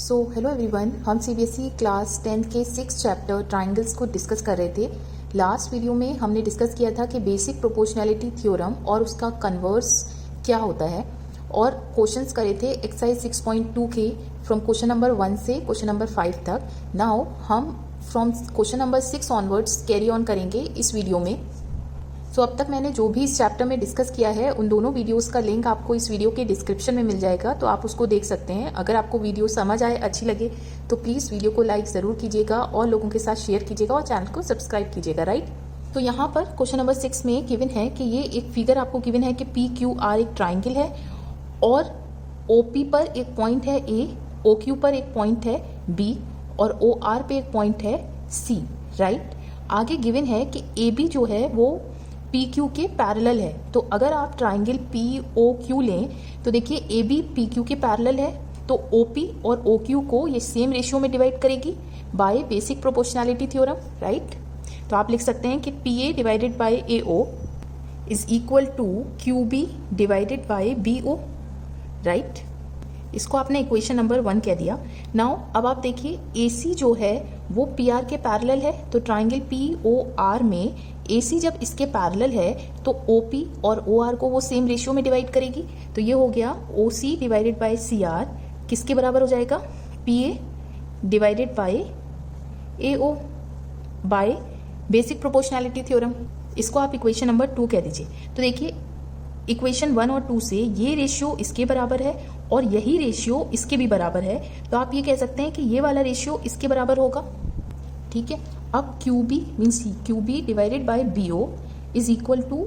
Hello everyone, हम CBSE class 10 के 6 chapter triangles को डिस्कस कर रहे थे। लास्ट वीडियो में हमने डिस्कस किया था कि बेसिक प्रोपोर्शनैलिटी थ्योरम और उसका कन्वर्स क्या होता है, और क्वेश्चंस करे थे एक्सरसाइज 6.2 के फ्रॉम क्वेश्चन नंबर 1 से क्वेश्चन नंबर 5 तक। नाउ हम from question number 6 onwards carry on करेंगे इस वीडियो में। सो अब तक मैंने जो भी इस चैप्टर में डिस्कस किया है उन दोनों वीडियोस का लिंक आपको इस वीडियो के डिस्क्रिप्शन में मिल जाएगा, तो आप उसको देख सकते हैं। अगर आपको वीडियो समझ आए, अच्छी लगे, तो प्लीज़ वीडियो को लाइक ज़रूर कीजिएगा और लोगों के साथ शेयर कीजिएगा और चैनल को सब्सक्राइब कीजिएगा। राइट, तो यहाँ पर क्वेश्चन नंबर 6 में गिवन है कि ये एक फिगर आपको गिवन है कि PQR एक ट्राइंगल है और OP पर एक पॉइंट है A, OQ पर एक पॉइंट है B और OR पे एक पॉइंट है C। राइट, आगे गिवन है कि AB जो है वो PQ के पैरेलल है। तो अगर आप ट्राइंगल POQ लें तो देखिए AB PQ के पैरेलल है, तो OP और OQ को ये सेम रेशियो में डिवाइड करेगी by basic proportionality theorem. Right, तो आप लिख सकते हैं कि PA divided by AO is equal to QB divided by BO। Right, इसको आपने इक्वेशन नंबर 1 कह दिया। नाउ अब आप देखिए AC जो है वो PR के पैरेलल है, तो ट्राइंगल POR में AC जब इसके पैरेलल है तो OP और OR को वो सेम रेशियो में डिवाइड करेगी। तो ये हो गया OC डिवाइडेड बाय CR किसके बराबर हो जाएगा, PA divided by AO by basic proportionality theorem. इसको आप इक्वेशन नंबर 2 कह दीजिए। तो देखिए इक्वेशन 1 और 2 से ये रेशियो इसके बराबर है और यही रेशियो इसके भी बराबर है, तो आप ये कह सकते हैं कि ये वाला रेशियो इसके बराबर होगा। ठीक है, अब QB means QB divided by BO is equal to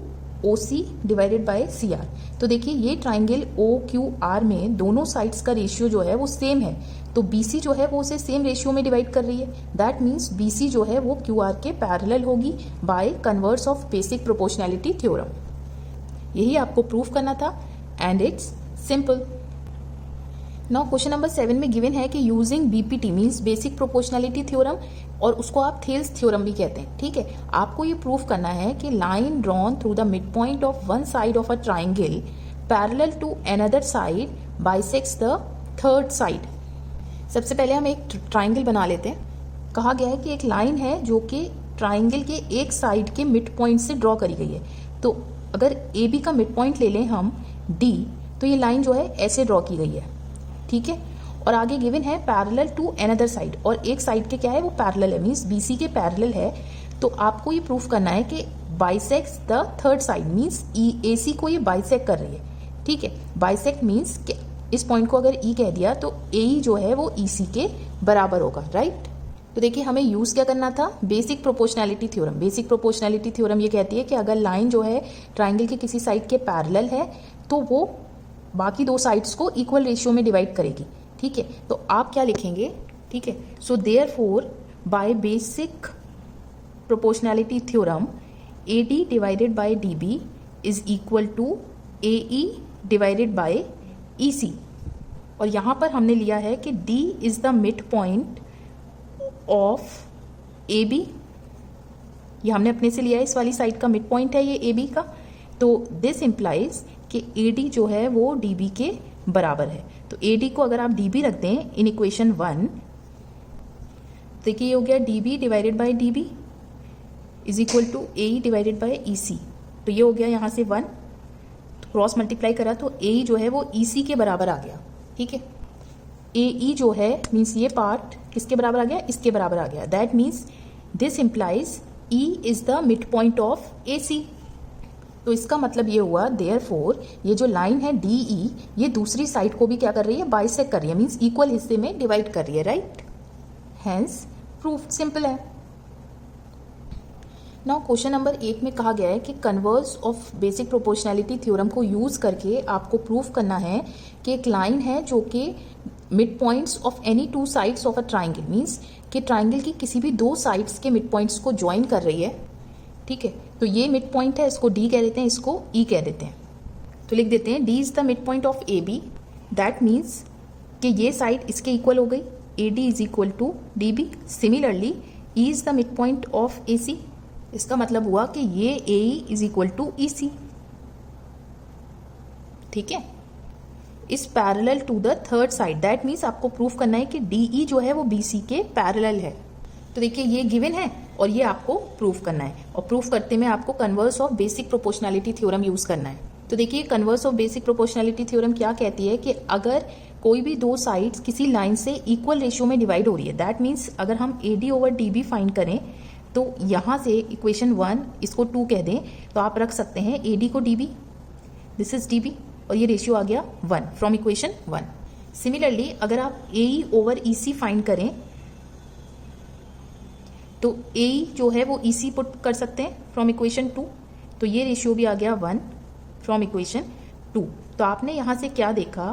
OC divided by CR। तो देखिए ये ट्राइंगल OQR में दोनों साइड्स का रेशियो जो है वो सेम है, तो BC जो है वो उसे सेम रेशियो में डिवाइड कर रही है। दैट मीन्स BC जो है वो QR के पैरेलल होगी by converse of basic proportionality theorem. यही आपको प्रूफ करना था and it's simple. Now question number 7 में गिवन है कि using BPT means basic proportionality theorem, और उसको आप थेल्स थ्योरम भी कहते हैं। ठीक है, आपको ये प्रूफ करना है कि line drawn through the mid point of one side of a triangle parallel to another side bisects the third side. सबसे पहले हम एक ट्राइंगल बना लेते हैं। कहा गया है कि एक लाइन है जो कि ट्राइंगल के एक साइड के मिड पॉइंट से ड्रॉ करी गई है। तो अगर AB का मिड पॉइंट ले लें हम D, तो ये लाइन जो है ऐसे ड्रॉ की गई है। ठीक है, और आगे गिवन है पैरेलल टू अनदर साइड, और एक साइड के क्या है वो पैरेलल है, मीन्स BC के पैरेलल है। तो आपको ये प्रूफ करना है कि bisects the third side means AC को ये बाइसेक्ट कर रही है। ठीक है, बाइसेक्ट मीन्स कि इस पॉइंट को अगर E कह दिया तो AE जो है वो EC के बराबर होगा। राइट, तो देखिए हमें यूज क्या करना था, basic proportionality theorem. Basic proportionality theorem ये कहती है कि अगर लाइन जो है ट्राइंगल के किसी साइड के पैरेलल है तो वो बाकी दो साइड्स को इक्वल रेशियो में डिवाइड करेगी। ठीक है, तो आप क्या लिखेंगे, ठीक है, so therefore by basic proportionality theorem AD divided by DB is equal to AE divided by EC। और यहाँ पर हमने लिया है कि D is the mid point of AB, ये हमने अपने से लिया है, इस वाली साइड का मिड पॉइंट है ये AB का। तो दिस इम्प्लाइज कि AD जो है वो DB के बराबर है। तो AD को अगर आप DB रख दें इन इक्वेशन 1, देखिए ये हो गया DB divided by DB is equal to AE divided by EC। तो ये हो गया यहाँ से 1, तो क्रॉस मल्टीप्लाई करा तो AE जो है वो EC के बराबर आ गया। ठीक है, AE जो है मीन्स ये पार्ट किसके बराबर आ गया, इसके बराबर आ गया। That means this implies E is the mid point of AC। तो इसका मतलब ये हुआ देयरफॉर ये जो लाइन है DE ये दूसरी साइड को भी क्या कर रही है, बाइसेक्ट कर रही है, मीन्स इक्वल हिस्से में डिवाइड कर रही है। राइट, हेंस प्रूफ सिंपल है। नाउ क्वेश्चन नंबर 8 में कहा गया है कि converse of basic proportionality theorem को यूज करके आपको प्रूफ करना है कि एक लाइन है जो कि mid points of any two sides of a triangle means कि ट्राइंगल की किसी भी दो साइड्स के मिड पॉइंट्स को ज्वाइन कर रही है। ठीक है, तो ये मिड पॉइंट है, इसको D कह देते हैं, इसको E कह देते हैं। तो लिख देते हैं D is the mid point of AB। That means कि ये साइड इसके इक्वल हो गई, AD is equal to DB। Similarly E is the mid point of AC। इसका मतलब हुआ कि ये AE is equal to EC। ठीक है, is parallel to the third side. That means आपको प्रूफ करना है कि DE जो है वो BC के पैरेलल है। तो देखिए ये गिवन है और ये आपको प्रूफ करना है, और प्रूफ करते में आपको converse of basic proportionality theorem use करना है। तो देखिए converse of basic proportionality theorem क्या कहती है कि अगर कोई भी दो साइड्स किसी लाइन से इक्वल रेशियो में डिवाइड हो रही है, दैट मीन्स अगर हम AD ओवर DB फाइंड करें तो यहाँ से इक्वेशन 1 इसको 2 कह दें तो आप रख सकते हैं AD को DB, दिस इज DB, और ये रेशियो आ गया 1 फ्रॉम इक्वेशन 1। सिमिलरली अगर आप AE ओवर EC फाइंड करें तो AE जो है वो EC पुट कर सकते हैं फ्रॉम इक्वेशन 2, तो ये रेशियो भी आ गया 1 फ्रॉम इक्वेशन 2। तो आपने यहाँ से क्या देखा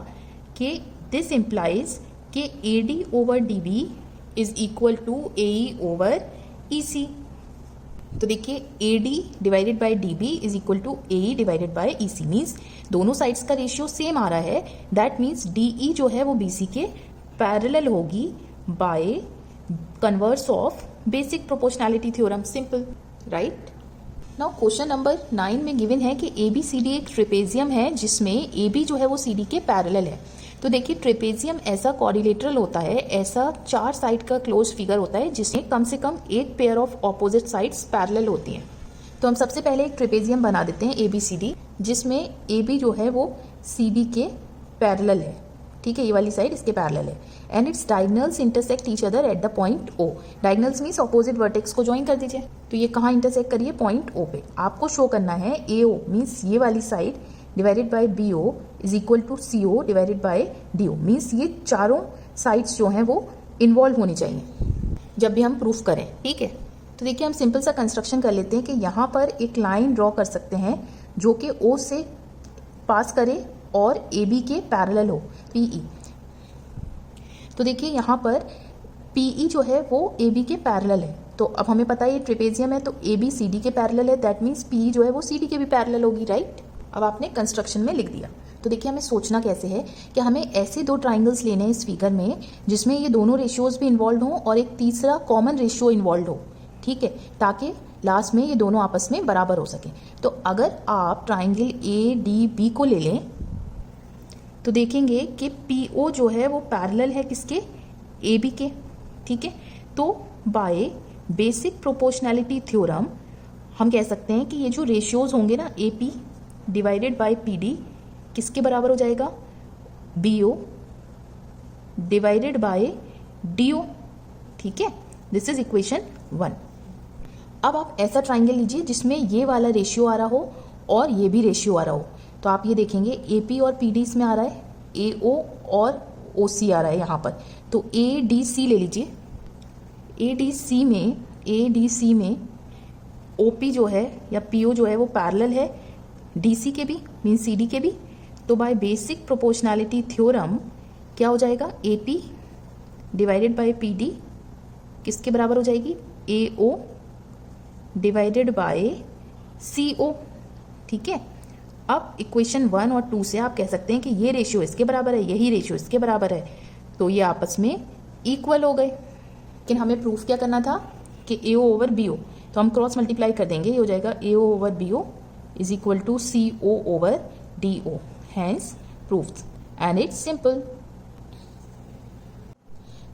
कि दिस इम्प्लाइज कि AD over DB is equal to AE over EC। तो देखिए AD divided by DB is equal to AE divided by EC, means दोनों साइड्स का रेशियो सेम आ रहा है। दैट मीन्स DE जो है वो BC के पैरेलल होगी by converse of basic proportionality theorem. Simple, right. Now question number 9 में गिवन है कि ABCD एक ट्रेपेजियम है जिसमें AB जो है वो CD के पैरेलल है। तो देखिए ट्रेपेजियम ऐसा क्वाड्रिलेटरल होता है, ऐसा 4 साइड का क्लोज फिगर होता है जिसमें कम से कम एक pair of opposite sides parallel होती हैं। तो हम सबसे पहले एक ट्रेपेजियम बना देते हैं ABCD, जिसमें AB जो है वो CD के पैरेलल है। ठीक है, ये वाली साइड इसके पैरेलल है and it's diagonals intersect each other at the point O। Diagonals means opposite vertex को ज्वाइन कर दीजिए। तो ये कहाँ इंटरसेक्ट करिए? पॉइंट O पे। आपको शो करना है AO मीन्स ये वाली side divided by BO is equal to CO divided by DO, means ये चारों साइड्स जो हैं वो इन्वॉल्व होनी चाहिए जब भी हम प्रूफ करें। ठीक है, तो देखिए हम सिंपल सा कंस्ट्रक्शन कर लेते हैं कि यहाँ पर एक लाइन ड्रॉ कर सकते हैं जो कि O से पास करे और AB के पैरेलल हो, PE। तो देखिए यहाँ पर PE जो है वो AB के पैरेलल है। तो अब हमें पता है ये ट्रेपेजियम है तो AB CD के पैरेलल है, दैट मीन्स PE जो है वो CD के भी पैरेलल होगी, राइट। अब आपने कंस्ट्रक्शन में लिख दिया। तो देखिए हमें सोचना कैसे है कि हमें ऐसे दो ट्राइंगल्स लेने हैं इस फिगर में जिसमें ये दोनों रेशियोज भी इन्वॉल्व हों और एक तीसरा कॉमन रेशियो इन्वॉल्व हो। ठीक है, ताकि लास्ट में ये दोनों आपस में बराबर हो सके। तो अगर आप ट्राइंगल ADB को ले लें तो देखेंगे कि PO जो है वो पैरेलल है किसके? AB के। ठीक है, तो बाय बेसिक प्रोपोर्शनैलिटी थ्योरम हम कह सकते हैं कि ये जो रेशियोज होंगे ना AP डिवाइडेड बाय PD किसके बराबर हो जाएगा? BO divided by DO। ठीक है, दिस इज इक्वेशन 1। अब आप ऐसा ट्राइंगल लीजिए जिसमें ये वाला रेशियो आ रहा हो और ये भी रेशियो आ रहा हो। तो आप ये देखेंगे AP और PD इसमें आ रहा है, AO और OC आ रहा है यहाँ पर। तो ADC ले लीजिए। ADC में OP जो है या PO जो है वो पैरेलल है DC के भी, मीन्स CD के भी। तो बाय बेसिक प्रोपोर्शनैलिटी थ्योरम क्या हो जाएगा? AP डिवाइडेड बाय PD किसके बराबर हो जाएगी? AO divided by CO। ठीक है, अब इक्वेशन 1 और 2 से आप कह सकते हैं कि ये रेशियो इसके बराबर है, यही रेशियो इसके बराबर है, तो ये आपस में इक्वल हो गए। लेकिन हमें प्रूफ क्या करना था कि AO ओवर BO, तो हम क्रॉस मल्टीप्लाई कर देंगे, ये हो जाएगा AO over BO is equal to CO over DO, hence proved and it's simple.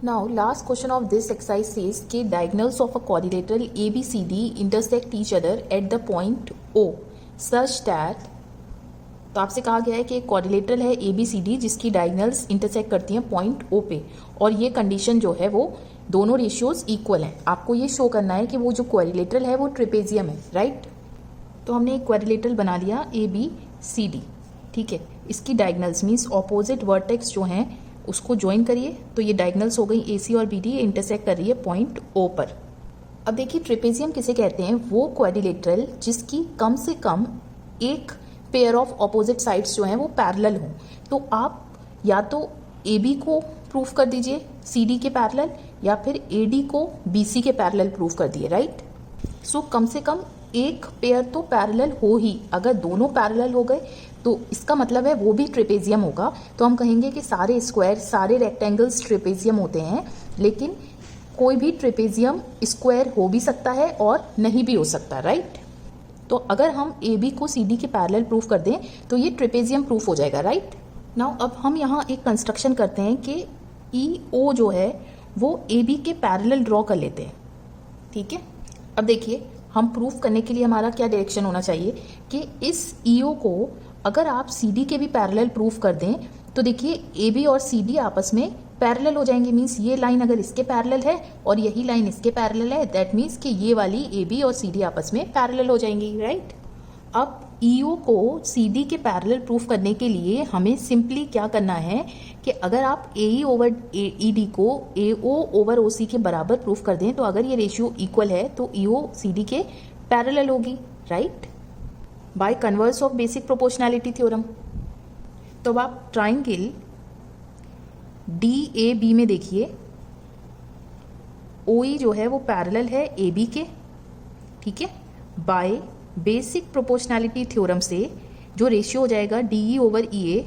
Now last question of this exercise says कि diagonals of a quadrilateral ABCD intersect each other at the point O such that, तो आपसे कहा गया है कि एक quadrilateral है ABCD जिसकी डायगोनल्स इंटरसेक्ट करती हैं पॉइंट O पे, और ये कंडीशन जो है वो दोनों रेशियोज इक्वल हैं। आपको ये शो करना है कि वो जो क्वाड्रिलेटरल है वो ट्रेपेजियम है, राइट। तो हमने एक क्वाड्रिलेटरल बना लिया ABCD। ठीक है, इसकी डायगोनल्स मीन्स ऑपोजिट वर्टेक्स जो हैं उसको ज्वाइन करिए, तो ये डायगोनल्स हो गई AC और BD, ये इंटरसेक्ट कर रही है पॉइंट O पर। अब देखिए ट्रेपेजियम किसे कहते हैं? वो क्वाड्रिलेटरल जिसकी कम से कम एक पेयर ऑफ ऑपोजिट साइड्स जो हैं वो पैरेलल हों। तो आप या तो AB को प्रूफ कर दीजिए CD के पैरेलल, या फिर AD को BC के पैरेलल प्रूफ कर दिए, राइट। सो कम से कम एक पेयर तो पैरेलल हो ही। अगर दोनों पैरेलल हो गए तो इसका मतलब है वो भी ट्रेपेजियम होगा। तो हम कहेंगे कि सारे स्क्वायर, सारे रेक्टेंगल्स ट्रेपेजियम होते हैं, लेकिन कोई भी ट्रेपेजियम स्क्वायर हो भी सकता है और नहीं भी हो सकता, राइट। तो अगर हम AB को CD के पैरेलल प्रूफ कर दें तो ये ट्रेपेजियम प्रूफ हो जाएगा, राइट। नाउ अब हम यहाँ एक कंस्ट्रक्शन करते हैं कि ई ओ जो है वो ए बी के पैरेलल ड्रॉ कर लेते हैं, ठीक है। अब देखिए हम प्रूफ करने के लिए हमारा क्या डायरेक्शन होना चाहिए कि इस ई ओ को अगर आप सी डी के भी पैरेलल प्रूफ कर दें तो देखिए ए बी और सी डी आपस में पैरेलल हो जाएंगे। मीन्स ये लाइन अगर इसके पैरेलल है और यही लाइन इसके पैरेलल है, दैट मीन्स कि ये वाली ए बी और सी डी आपस में पैरेलल हो जाएंगी, राइट। अब ईओ को सी डी के पैरेलल प्रूफ करने के लिए हमें सिंपली क्या करना है कि अगर आप ए ई ओवर ई डी को ए ओ ओवर ओ सी के बराबर प्रूफ कर दें तो अगर ये रेशियो इक्वल है तो ईओ सी डी के पैरेलल होगी, right, by converse of basic proportionality theorem. तो अब आप ट्राइंगल डी ए बी में देखिए ओ ई जो है वो पैरेलल है ए बी के, ठीक है। बाय बेसिक प्रोपोर्शनैलिटी थ्योरम से जो रेशियो हो जाएगा डी ई ओवर ई ए,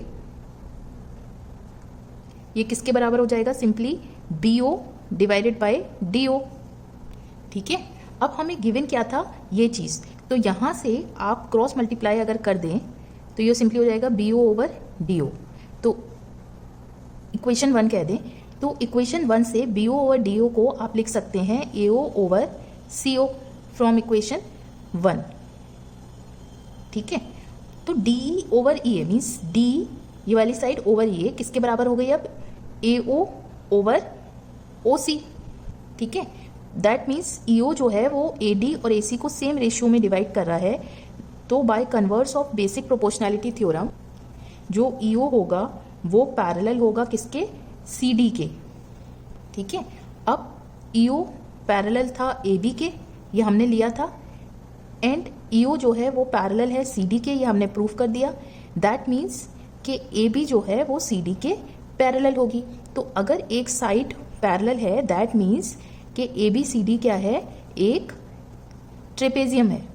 ये किसके बराबर हो जाएगा, simply B O divided by D O, ठीक है। अब हमें गिवन क्या था, ये चीज, तो यहां से आप क्रॉस मल्टीप्लाई अगर कर दें तो ये सिंपली हो जाएगा B O over D O. तो इक्वेशन 1 कह दें तो इक्वेशन 1 से B O over D O को आप लिख सकते हैं A O over C O from equation 1, ठीक है। तो D E over E A means D ये वाली साइड ओवर ई ए किसके बराबर हो गई, अब ए ओ ओवर ओ सी, ठीक है। दैट मीन्स ई ओ जो है वो ए डी और ए सी को सेम रेशियो में डिवाइड कर रहा है। तो by converse of basic proportionality theorem जो ई ओ होगा वो पैरेलल होगा किसके, सी डी के, ठीक है। अब ई ओ पैरेलल था ए बी के, ये हमने लिया था, एंड ई ओ जो है वो पैरेलल है सी डी के, ये हमने प्रूफ कर दिया। दैट मीन्स कि ए बी जो है वो सी डी के पैरेलल होगी। तो अगर एक साइड पैरेलल है दैट मीन्स कि ए बी सी डी क्या है, एक ट्रेपेजियम है।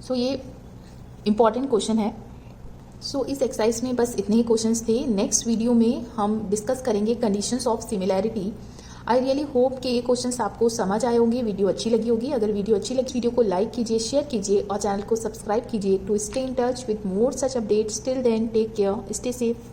सो ये इंपॉर्टेंट क्वेश्चन है। सो इस एक्सरसाइज में बस इतने ही क्वेश्चंस थे। नेक्स्ट वीडियो में हम डिस्कस करेंगे conditions of similarity. I really hope कि ये क्वेश्चंस आपको समझ आए होंगे, वीडियो अच्छी लगी होगी। अगर वीडियो अच्छी लगी वीडियो को लाइक कीजिए, शेयर कीजिए और चैनल को सब्सक्राइब कीजिए to stay in touch with more such updates. Till then take care, stay safe.